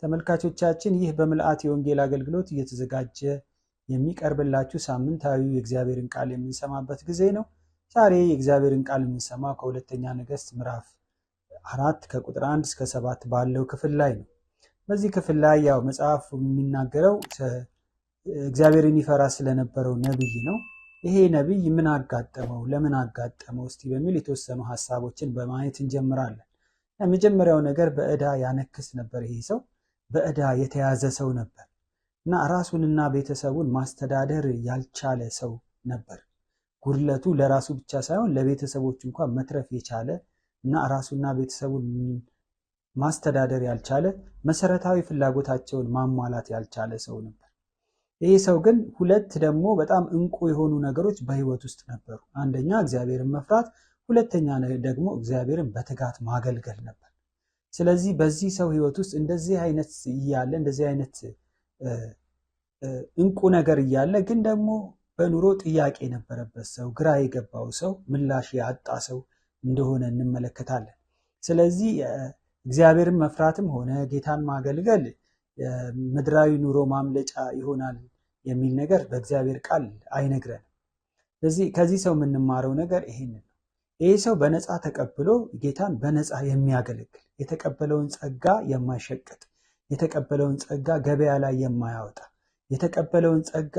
ተመልካቾቻችን ይህ በምልአት የወንጌል አገልግሎት እየተዘጋጀ የሚቀርብላችሁ ሳምንታዊ የእግዚአብሔርን ቃል የምንሰማበት ጊዜ ነው። ዛሬ የእግዚአብሔርን ቃል የምንሰማው ከሁለተኛ ነገሥት ምዕራፍ 4 ከቁጥር 1 እስከ 7 ባለው ክፍል ላይ ነው። በዚህ ክፍል ላይ ያው መጽሐፉ የሚናገረው እግዚአብሔርን ይፈራ ስለነበረው ነብይ ነው። ይሄ ነብይ ምን አጋጠመው፣ ለምን አጋጠመው እስቲ በሚል የተወሰኑ ሐሳቦችን በማየት እንጀምራለን። የመጀመሪያው ነገር በዕዳ ያነክስ ነበር። ይሄ ሰው በዕዳ የተያዘ ሰው ነበር እና ራሱንና ቤተሰቡን ማስተዳደር ያልቻለ ሰው ነበር። ጉድለቱ ለራሱ ብቻ ሳይሆን ለቤተሰቦቹ እንኳን መትረፍ የቻለ እና ራሱና ቤተሰቡን ማስተዳደር ያልቻለ፣ መሰረታዊ ፍላጎታቸውን ማሟላት ያልቻለ ሰው ነበር። ይሄ ሰው ግን ሁለት ደግሞ በጣም እንቁ የሆኑ ነገሮች በህይወት ውስጥ ነበሩ። አንደኛ እግዚአብሔርን መፍራት፣ ሁለተኛ ደግሞ እግዚአብሔርን በትጋት ማገልገል ነበር። ስለዚህ በዚህ ሰው ህይወት ውስጥ እንደዚህ አይነት እንቁ ነገር እያለ ግን ደግሞ በኑሮ ጥያቄ የነበረበት ሰው፣ ግራ የገባው ሰው፣ ምላሽ ያጣ ሰው እንደሆነ እንመለከታለን። ስለዚህ እግዚአብሔርን መፍራትም ሆነ ጌታን ማገልገል ምድራዊ ኑሮ ማምለጫ ይሆናል የሚል ነገር በእግዚአብሔር ቃል አይነግረንም። ስለዚህ ከዚህ ሰው የምንማረው ነገር ይሄንን ነው። ይሄ ሰው በነፃ ተቀብሎ ጌታን በነፃ የሚያገለግል፣ የተቀበለውን ጸጋ የማይሸቅጥ፣ የተቀበለውን ጸጋ ገበያ ላይ የማያወጣ፣ የተቀበለውን ጸጋ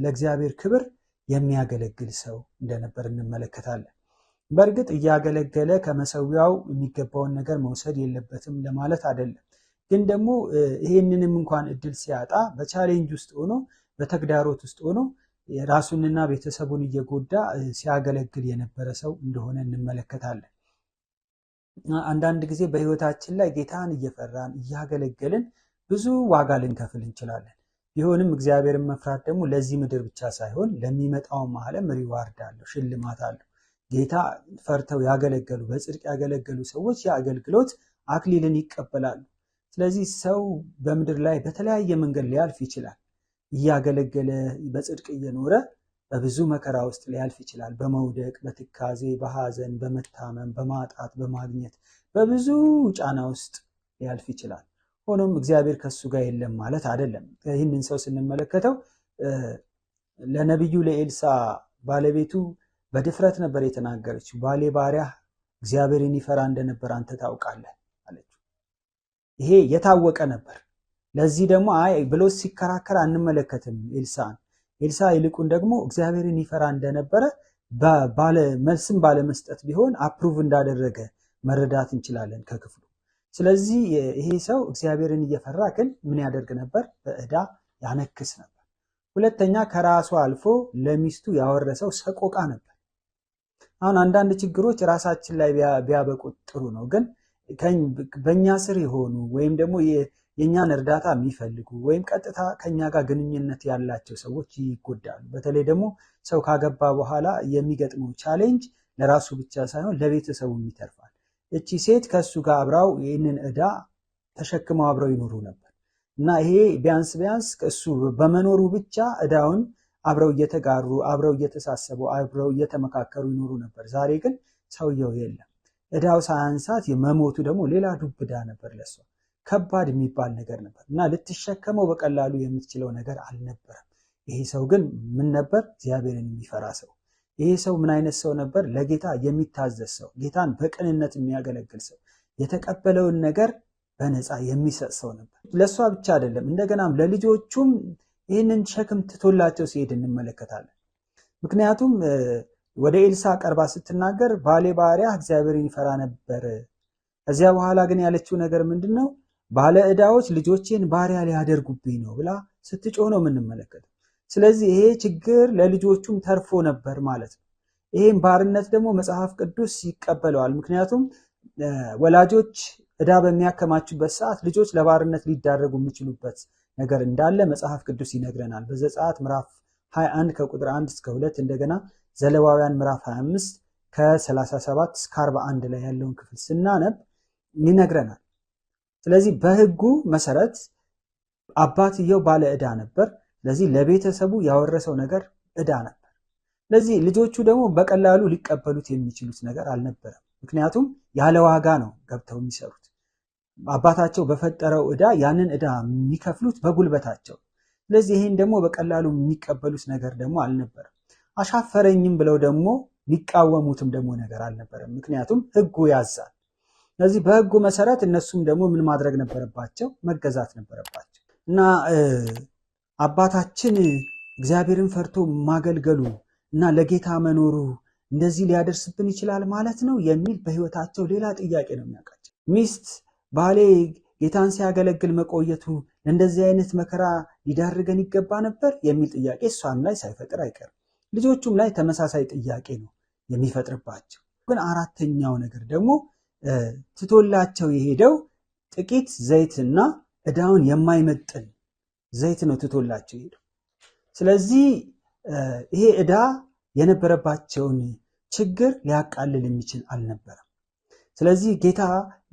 ለእግዚአብሔር ክብር የሚያገለግል ሰው እንደነበር እንመለከታለን። በእርግጥ እያገለገለ ከመሰዊያው የሚገባውን ነገር መውሰድ የለበትም ለማለት አይደለም። ግን ደግሞ ይሄንንም እንኳን እድል ሲያጣ በቻሌንጅ ውስጥ ሆኖ በተግዳሮት ውስጥ ሆኖ ራሱንና ቤተሰቡን እየጎዳ ሲያገለግል የነበረ ሰው እንደሆነ እንመለከታለን። አንዳንድ ጊዜ በህይወታችን ላይ ጌታን እየፈራን እያገለገልን ብዙ ዋጋ ልንከፍል እንችላለን። ቢሆንም እግዚአብሔርን መፍራት ደግሞ ለዚህ ምድር ብቻ ሳይሆን ለሚመጣውም ዓለም ሪዋርድ አለው፣ ሽልማት አለው። ጌታ ፈርተው ያገለገሉ፣ በጽድቅ ያገለገሉ ሰዎች የአገልግሎት አክሊልን ይቀበላሉ። ስለዚህ ሰው በምድር ላይ በተለያየ መንገድ ሊያልፍ ይችላል። እያገለገለ በጽድቅ እየኖረ በብዙ መከራ ውስጥ ሊያልፍ ይችላል። በመውደቅ፣ በትካዜ፣ በሐዘን፣ በመታመም፣ በማጣት፣ በማግኘት በብዙ ጫና ውስጥ ሊያልፍ ይችላል። ሆኖም እግዚአብሔር ከሱ ጋር የለም ማለት አይደለም። ይህንን ሰው ስንመለከተው ለነቢዩ ለኤልሳ ባለቤቱ በድፍረት ነበር የተናገረችው። ባሌ ባሪያህ እግዚአብሔርን ይፈራ እንደነበር አንተ ታውቃለህ አለችው። ይሄ የታወቀ ነበር። ለዚህ ደግሞ አይ ብሎ ሲከራከር አንመለከትም ኤልሳን። ኤልሳ ይልቁን ደግሞ እግዚአብሔርን ይፈራ እንደነበረ መልስም ባለመስጠት ቢሆን አፕሩቭ እንዳደረገ መረዳት እንችላለን ከክፍሉ። ስለዚህ ይሄ ሰው እግዚአብሔርን እየፈራ ግን ምን ያደርግ ነበር? በዕዳ ያነክስ ነበር። ሁለተኛ ከራሱ አልፎ ለሚስቱ ያወረሰው ሰቆቃ ነበር። አሁን አንዳንድ ችግሮች ራሳችን ላይ ቢያበቁት ጥሩ ነው። ግን በእኛ ስር የሆኑ ወይም ደግሞ የእኛን እርዳታ የሚፈልጉ ወይም ቀጥታ ከኛ ጋር ግንኙነት ያላቸው ሰዎች ይጎዳሉ። በተለይ ደግሞ ሰው ካገባ በኋላ የሚገጥመው ቻሌንጅ ለራሱ ብቻ ሳይሆን ለቤተሰቡም ይተርፋል። እቺ ሴት ከሱ ጋር አብራው ይህንን ዕዳ ተሸክመው አብረው ይኖሩ ነበር እና ይሄ ቢያንስ እሱ በመኖሩ ብቻ ዕዳውን አብረው እየተጋሩ፣ አብረው እየተሳሰቡ፣ አብረው እየተመካከሩ ይኖሩ ነበር። ዛሬ ግን ሰውየው የለም። ዕዳው ሳያንሳት የመሞቱ ደግሞ ሌላ ዱብ ዕዳ ነበር። ለሷ ከባድ የሚባል ነገር ነበር እና ልትሸከመው በቀላሉ የምትችለው ነገር አልነበረም። ይሄ ሰው ግን ምን ነበር? እግዚአብሔርን የሚፈራ ሰው። ይሄ ሰው ምን አይነት ሰው ነበር? ለጌታ የሚታዘዝ ሰው፣ ጌታን በቅንነት የሚያገለግል ሰው፣ የተቀበለውን ነገር በነፃ የሚሰጥ ሰው ነበር። ለሷ ብቻ አይደለም፣ እንደገናም ለልጆቹም ይህንን ሸክም ትቶላቸው ሲሄድ እንመለከታለን። ምክንያቱም ወደ ኤልሳ ቀርባ ስትናገር ባሌ ባሪያ እግዚአብሔርን ይፈራ ነበር። ከዚያ በኋላ ግን ያለችው ነገር ምንድን ነው? ባለ ዕዳዎች ልጆቼን ባሪያ ሊያደርጉብኝ ነው ብላ ስትጮህ ነው የምንመለከተው። ስለዚህ ይሄ ችግር ለልጆቹም ተርፎ ነበር ማለት ነው። ይሄም ባርነት ደግሞ መጽሐፍ ቅዱስ ይቀበለዋል። ምክንያቱም ወላጆች ዕዳ በሚያከማቹበት ሰዓት ልጆች ለባርነት ሊዳረጉ የሚችሉበት ነገር እንዳለ መጽሐፍ ቅዱስ ይነግረናል። በዘጸአት ምዕራፍ 21 ከቁጥር 1 እስከ 2፣ እንደገና ዘሌዋውያን ምዕራፍ 25 ከ37 እስከ 41 ላይ ያለውን ክፍል ስናነብ ይነግረናል። ስለዚህ በሕጉ መሰረት አባትየው ባለ ዕዳ ነበር። ስለዚህ ለቤተሰቡ ያወረሰው ነገር ዕዳ ነበር። ስለዚህ ልጆቹ ደግሞ በቀላሉ ሊቀበሉት የሚችሉት ነገር አልነበረም። ምክንያቱም ያለ ዋጋ ነው ገብተው የሚሰሩት። አባታቸው በፈጠረው ዕዳ ያንን ዕዳ የሚከፍሉት በጉልበታቸው። ስለዚህ ይህን ደግሞ በቀላሉ የሚቀበሉት ነገር ደግሞ አልነበረም። አሻፈረኝም ብለው ደግሞ የሚቃወሙትም ደግሞ ነገር አልነበረም። ምክንያቱም ሕጉ ያዛል። ስለዚህ በሕጉ መሰረት እነሱም ደግሞ ምን ማድረግ ነበረባቸው? መገዛት ነበረባቸው። እና አባታችን እግዚአብሔርን ፈርቶ ማገልገሉ እና ለጌታ መኖሩ እንደዚህ ሊያደርስብን ይችላል ማለት ነው የሚል በህይወታቸው ሌላ ጥያቄ ነው የሚያውቃቸው። ሚስት ባሌ ጌታን ሲያገለግል መቆየቱ ለእንደዚህ አይነት መከራ ሊዳርገን ይገባ ነበር የሚል ጥያቄ እሷም ላይ ሳይፈጥር አይቀርም። ልጆቹም ላይ ተመሳሳይ ጥያቄ ነው የሚፈጥርባቸው። ግን አራተኛው ነገር ደግሞ ትቶላቸው የሄደው ጥቂት ዘይትና ዕዳውን የማይመጥን ዘይት ነው ትቶላቸው የሄደው። ስለዚህ ይሄ ዕዳ የነበረባቸውን ችግር ሊያቃልል የሚችል አልነበረም። ስለዚህ ጌታ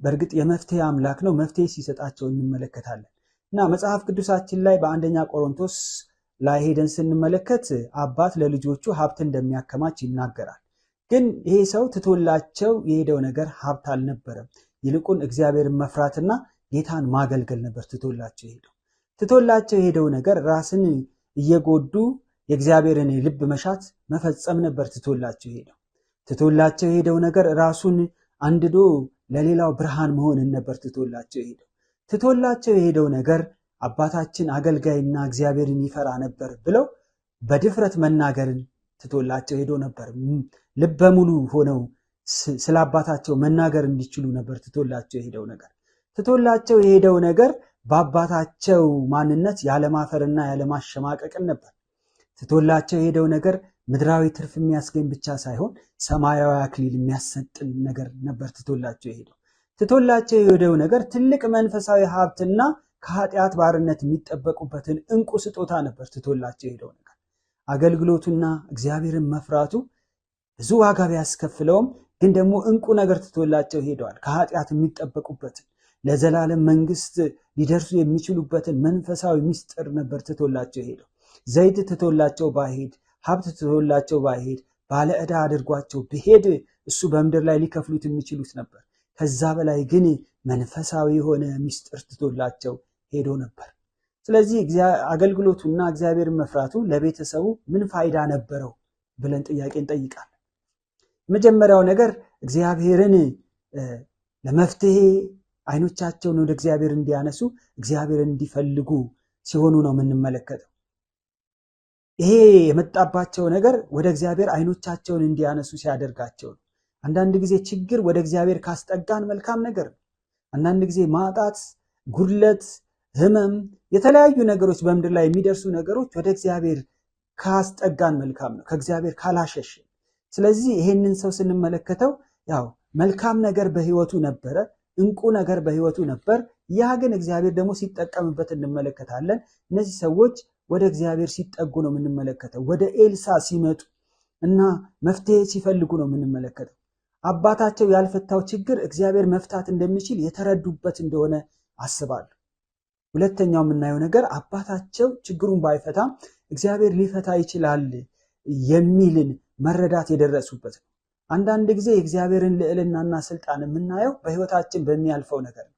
በእርግጥ የመፍትሄ አምላክ ነው። መፍትሄ ሲሰጣቸው እንመለከታለን እና መጽሐፍ ቅዱሳችን ላይ በአንደኛ ቆሮንቶስ ላይ ሄደን ስንመለከት አባት ለልጆቹ ሀብት እንደሚያከማች ይናገራል። ግን ይሄ ሰው ትቶላቸው የሄደው ነገር ሀብት አልነበረም። ይልቁን እግዚአብሔርን መፍራትና ጌታን ማገልገል ነበር ትቶላቸው የሄደው። ትቶላቸው የሄደው ነገር ራስን እየጎዱ የእግዚአብሔርን የልብ መሻት መፈጸም ነበር ትቶላቸው የሄደው። ትቶላቸው የሄደው ነገር ራሱን አንድዶ ለሌላው ብርሃን መሆንን ነበር ትቶላቸው የሄደው። ትቶላቸው የሄደው ነገር አባታችን አገልጋይና እግዚአብሔርን ይፈራ ነበር ብለው በድፍረት መናገርን ትቶላቸው ሄዶ ነበር። ልበ ሙሉ ሆነው ስለ አባታቸው መናገር እንዲችሉ ነበር ትቶላቸው የሄደው ነገር። ትቶላቸው የሄደው ነገር በአባታቸው ማንነት ያለማፈርና ያለማሸማቀቅን ነበር። ትቶላቸው የሄደው ነገር ምድራዊ ትርፍ የሚያስገኝ ብቻ ሳይሆን ሰማያዊ አክሊል የሚያሰጥን ነገር ነበር ትቶላቸው የሄደው። ትቶላቸው የሄደው ነገር ትልቅ መንፈሳዊ ሀብትና ከኃጢአት ባርነት የሚጠበቁበትን እንቁ ስጦታ ነበር ትቶላቸው የሄደው ነገር። አገልግሎቱና እግዚአብሔርን መፍራቱ ብዙ ዋጋ ቢያስከፍለውም ግን ደግሞ እንቁ ነገር ትቶላቸው ሄደዋል። ከኃጢአት የሚጠበቁበትን ለዘላለም መንግስት ሊደርሱ የሚችሉበትን መንፈሳዊ ምስጢር ነበር ትቶላቸው ሄደው። ዘይት ትቶላቸው ባይሄድ፣ ሀብት ትቶላቸው ባይሄድ፣ ባለ ዕዳ አድርጓቸው ቢሄድ እሱ በምድር ላይ ሊከፍሉት የሚችሉት ነበር። ከዛ በላይ ግን መንፈሳዊ የሆነ ምስጢር ትቶላቸው ሄዶ ነበር። ስለዚህ አገልግሎቱና እግዚአብሔርን መፍራቱ ለቤተሰቡ ምን ፋይዳ ነበረው ብለን ጥያቄ እንጠይቃለን። የመጀመሪያው ነገር እግዚአብሔርን ለመፍትሄ አይኖቻቸውን ወደ እግዚአብሔር እንዲያነሱ፣ እግዚአብሔርን እንዲፈልጉ ሲሆኑ ነው የምንመለከተው። ይሄ የመጣባቸው ነገር ወደ እግዚአብሔር አይኖቻቸውን እንዲያነሱ ሲያደርጋቸው ነው። አንዳንድ ጊዜ ችግር ወደ እግዚአብሔር ካስጠጋን መልካም ነገር ነው። አንዳንድ ጊዜ ማጣት፣ ጉድለት፣ ህመም፣ የተለያዩ ነገሮች በምድር ላይ የሚደርሱ ነገሮች ወደ እግዚአብሔር ካስጠጋን መልካም ነው፣ ከእግዚአብሔር ካላሸሽን። ስለዚህ ይሄንን ሰው ስንመለከተው ያው መልካም ነገር በህይወቱ ነበረ፣ እንቁ ነገር በህይወቱ ነበር። ያ ግን እግዚአብሔር ደግሞ ሲጠቀምበት እንመለከታለን። እነዚህ ሰዎች ወደ እግዚአብሔር ሲጠጉ ነው የምንመለከተው። ወደ ኤልሳ ሲመጡ እና መፍትሄ ሲፈልጉ ነው የምንመለከተው። አባታቸው ያልፈታው ችግር እግዚአብሔር መፍታት እንደሚችል የተረዱበት እንደሆነ አስባለሁ። ሁለተኛው የምናየው ነገር አባታቸው ችግሩን ባይፈታም እግዚአብሔር ሊፈታ ይችላል የሚልን መረዳት የደረሱበት ነው። አንዳንድ ጊዜ የእግዚአብሔርን ልዕልናና ስልጣን የምናየው በህይወታችን በሚያልፈው ነገር ነው።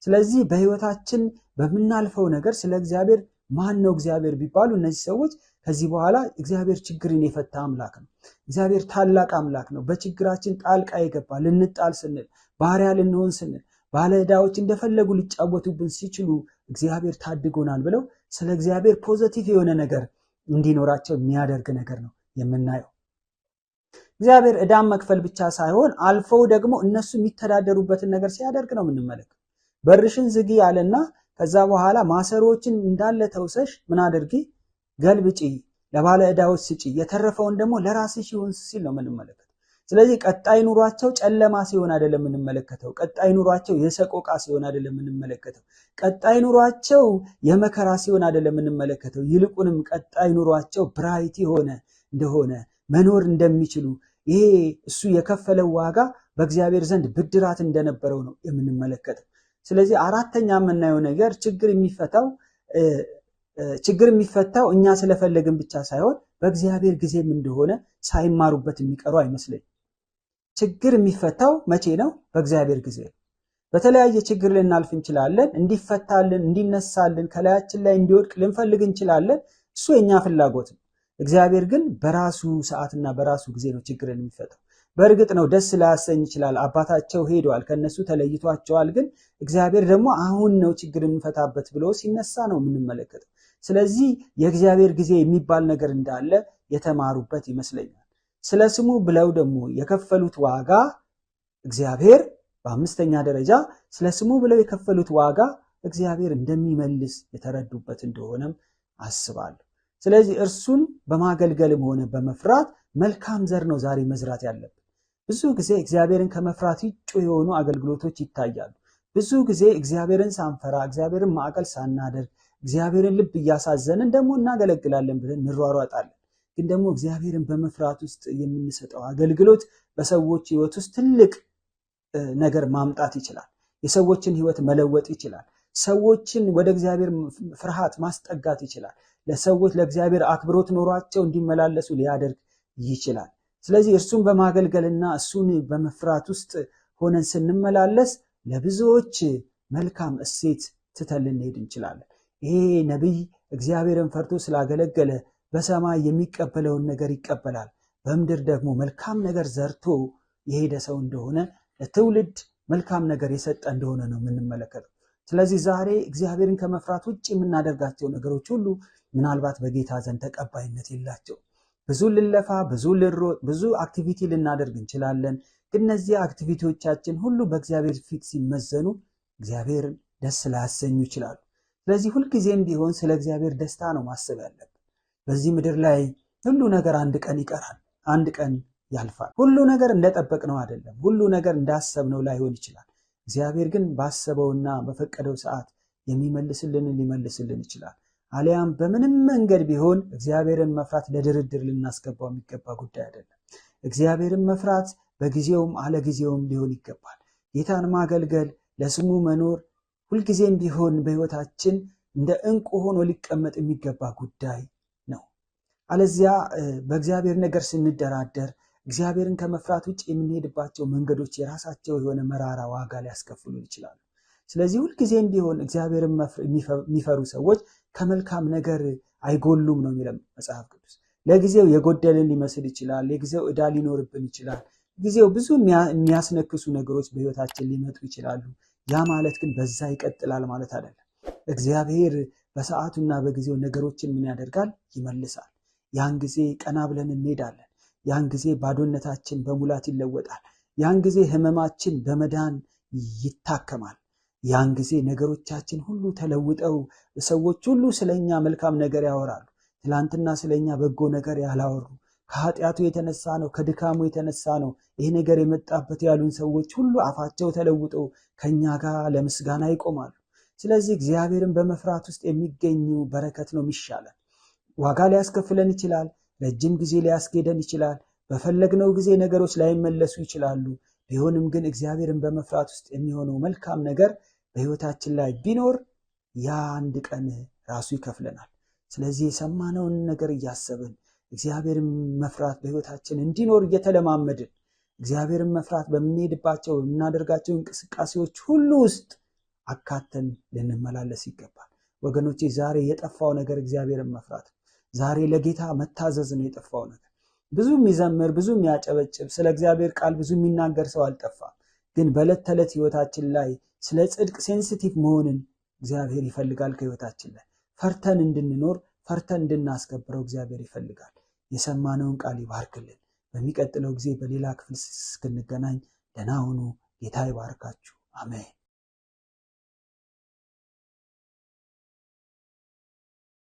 ስለዚህ በህይወታችን በምናልፈው ነገር ስለ እግዚአብሔር ማን ነው እግዚአብሔር ቢባሉ እነዚህ ሰዎች ከዚህ በኋላ እግዚአብሔር ችግርን የፈታ አምላክ ነው፣ እግዚአብሔር ታላቅ አምላክ ነው፣ በችግራችን ጣልቃ የገባ ልንጣል ስንል፣ ባሪያ ልንሆን ስንል፣ ባለ ዕዳዎች እንደፈለጉ ሊጫወቱብን ሲችሉ እግዚአብሔር ታድጎናል ብለው ስለ እግዚአብሔር ፖዘቲቭ የሆነ ነገር እንዲኖራቸው የሚያደርግ ነገር ነው የምናየው። እግዚአብሔር ዕዳን መክፈል ብቻ ሳይሆን አልፈው ደግሞ እነሱ የሚተዳደሩበትን ነገር ሲያደርግ ነው የምንመለከት። በርሽን ዝጊ አለና ከዛ በኋላ ማሰሮችን እንዳለ ተውሰሽ ምን አድርጊ? ገልብጪ፣ ለባለ ዕዳዎች ስጪ፣ የተረፈውን ደግሞ ለራስሽ ይሁን ሲል ነው የምንመለከተው። ስለዚህ ቀጣይ ኑሯቸው ጨለማ ሲሆን አይደለም የምንመለከተው። ቀጣይ ኑሯቸው የሰቆቃ ሲሆን አይደለም የምንመለከተው። ቀጣይ ኑሯቸው የመከራ ሲሆን አይደለም የምንመለከተው። ይልቁንም ቀጣይ ኑሯቸው ብራይት የሆነ እንደሆነ መኖር እንደሚችሉ ይሄ እሱ የከፈለው ዋጋ በእግዚአብሔር ዘንድ ብድራት እንደነበረው ነው የምንመለከተው። ስለዚህ አራተኛ የምናየው ነገር ችግር የሚፈታው እኛ ስለፈለግን ብቻ ሳይሆን በእግዚአብሔር ጊዜም እንደሆነ ሳይማሩበት የሚቀሩ አይመስለኝም። ችግር የሚፈታው መቼ ነው? በእግዚአብሔር ጊዜ። በተለያየ ችግር ልናልፍ እንችላለን። እንዲፈታልን፣ እንዲነሳልን፣ ከላያችን ላይ እንዲወድቅ ልንፈልግ እንችላለን። እሱ የኛ ፍላጎት ነው። እግዚአብሔር ግን በራሱ ሰዓትና በራሱ ጊዜ ነው ችግርን የሚፈታው። በእርግጥ ነው ደስ ላያሰኝ ይችላል። አባታቸው ሄደዋል፣ ከነሱ ተለይቷቸዋል። ግን እግዚአብሔር ደግሞ አሁን ነው ችግር እንፈታበት ብሎ ሲነሳ ነው የምንመለከተው። ስለዚህ የእግዚአብሔር ጊዜ የሚባል ነገር እንዳለ የተማሩበት ይመስለኛል። ስለ ስሙ ብለው ደግሞ የከፈሉት ዋጋ እግዚአብሔር በአምስተኛ ደረጃ ስለ ስሙ ብለው የከፈሉት ዋጋ እግዚአብሔር እንደሚመልስ የተረዱበት እንደሆነም አስባለሁ። ስለዚህ እርሱን በማገልገልም ሆነ በመፍራት መልካም ዘር ነው ዛሬ መዝራት ያለብን። ብዙ ጊዜ እግዚአብሔርን ከመፍራት ውጭ የሆኑ አገልግሎቶች ይታያሉ። ብዙ ጊዜ እግዚአብሔርን ሳንፈራ፣ እግዚአብሔርን ማዕከል ሳናደርግ፣ እግዚአብሔርን ልብ እያሳዘንን ደግሞ እናገለግላለን ብለን እንሯሯጣለን። ግን ደግሞ እግዚአብሔርን በመፍራት ውስጥ የምንሰጠው አገልግሎት በሰዎች ሕይወት ውስጥ ትልቅ ነገር ማምጣት ይችላል። የሰዎችን ሕይወት መለወጥ ይችላል። ሰዎችን ወደ እግዚአብሔር ፍርሃት ማስጠጋት ይችላል። ለሰዎች ለእግዚአብሔር አክብሮት ኖሯቸው እንዲመላለሱ ሊያደርግ ይችላል። ስለዚህ እርሱን በማገልገልና እሱን በመፍራት ውስጥ ሆነን ስንመላለስ ለብዙዎች መልካም እሴት ትተን ልንሄድ እንችላለን። ይሄ ነቢይ እግዚአብሔርን ፈርቶ ስላገለገለ በሰማይ የሚቀበለውን ነገር ይቀበላል። በምድር ደግሞ መልካም ነገር ዘርቶ የሄደ ሰው እንደሆነ ለትውልድ መልካም ነገር የሰጠ እንደሆነ ነው የምንመለከተው። ስለዚህ ዛሬ እግዚአብሔርን ከመፍራት ውጭ የምናደርጋቸው ነገሮች ሁሉ ምናልባት በጌታ ዘንድ ተቀባይነት የላቸው። ብዙ ልለፋ፣ ብዙ ልሮጥ፣ ብዙ አክቲቪቲ ልናደርግ እንችላለን። ግን እነዚህ አክቲቪቲዎቻችን ሁሉ በእግዚአብሔር ፊት ሲመዘኑ እግዚአብሔርን ደስ ላያሰኙ ይችላሉ። ስለዚህ ሁልጊዜም ቢሆን ስለ እግዚአብሔር ደስታ ነው ማሰብ ያለብን። በዚህ ምድር ላይ ሁሉ ነገር አንድ ቀን ይቀራል፣ አንድ ቀን ያልፋል። ሁሉ ነገር እንደጠበቅነው አይደለም። ሁሉ ነገር እንዳሰብነው ላይሆን ይችላል። እግዚአብሔር ግን ባሰበውና በፈቀደው ሰዓት የሚመልስልንን ሊመልስልን ይችላል። አሊያም በምንም መንገድ ቢሆን እግዚአብሔርን መፍራት ለድርድር ልናስገባው የሚገባ ጉዳይ አይደለም። እግዚአብሔርን መፍራት በጊዜውም አለጊዜውም ሊሆን ይገባል። ጌታን ማገልገል፣ ለስሙ መኖር ሁልጊዜም ቢሆን በሕይወታችን እንደ ዕንቁ ሆኖ ሊቀመጥ የሚገባ ጉዳይ ነው። አለዚያ በእግዚአብሔር ነገር ስንደራደር እግዚአብሔርን ከመፍራት ውጭ የምንሄድባቸው መንገዶች የራሳቸው የሆነ መራራ ዋጋ ሊያስከፍሉን ይችላሉ። ስለዚህ ሁልጊዜም ቢሆን እግዚአብሔርን የሚፈሩ ሰዎች ከመልካም ነገር አይጎሉም ነው የሚለው መጽሐፍ ቅዱስ። ለጊዜው የጎደልን ሊመስል ይችላል። የጊዜው ዕዳ ሊኖርብን ይችላል። ጊዜው ብዙ የሚያስነክሱ ነገሮች በሕይወታችን ሊመጡ ይችላሉ። ያ ማለት ግን በዛ ይቀጥላል ማለት አይደለም። እግዚአብሔር በሰዓቱና በጊዜው ነገሮችን ምን ያደርጋል? ይመልሳል። ያን ጊዜ ቀና ብለን እንሄዳለን። ያን ጊዜ ባዶነታችን በሙላት ይለወጣል። ያን ጊዜ ሕመማችን በመዳን ይታከማል። ያን ጊዜ ነገሮቻችን ሁሉ ተለውጠው ሰዎች ሁሉ ስለኛ መልካም ነገር ያወራሉ። ትላንትና ስለኛ በጎ ነገር ያላወሩ ከኃጢአቱ የተነሳ ነው፣ ከድካሙ የተነሳ ነው ይሄ ነገር የመጣበት ያሉን ሰዎች ሁሉ አፋቸው ተለውጠው ከኛ ጋር ለምስጋና ይቆማሉ። ስለዚህ እግዚአብሔርን በመፍራት ውስጥ የሚገኙ በረከት ነው የሚሻለን። ዋጋ ሊያስከፍለን ይችላል። ረጅም ጊዜ ሊያስኬደን ይችላል። በፈለግነው ጊዜ ነገሮች ላይመለሱ ይችላሉ። ቢሆንም ግን እግዚአብሔርን በመፍራት ውስጥ የሚሆነው መልካም ነገር በሕይወታችን ላይ ቢኖር ያ አንድ ቀን ራሱ ይከፍለናል። ስለዚህ የሰማነውን ነገር እያሰብን እግዚአብሔርን መፍራት በሕይወታችን እንዲኖር እየተለማመድን እግዚአብሔርን መፍራት በምንሄድባቸው የምናደርጋቸው እንቅስቃሴዎች ሁሉ ውስጥ አካተን ልንመላለስ ይገባል። ወገኖቼ ዛሬ የጠፋው ነገር እግዚአብሔርን መፍራት፣ ዛሬ ለጌታ መታዘዝ ነው የጠፋው ነገር። ብዙ የሚዘምር ብዙ የሚያጨበጭብ ስለ እግዚአብሔር ቃል ብዙ የሚናገር ሰው አልጠፋም። ግን በዕለት ተዕለት ሕይወታችን ላይ ስለ ጽድቅ ሴንሲቲቭ መሆንን እግዚአብሔር ይፈልጋል። ከሕይወታችን ላይ ፈርተን እንድንኖር ፈርተን እንድናስከብረው እግዚአብሔር ይፈልጋል። የሰማነውን ቃል ይባርክልን። በሚቀጥለው ጊዜ በሌላ ክፍል እስክንገናኝ ደህና ሁኑ። ጌታ ይባርካችሁ። አሜን።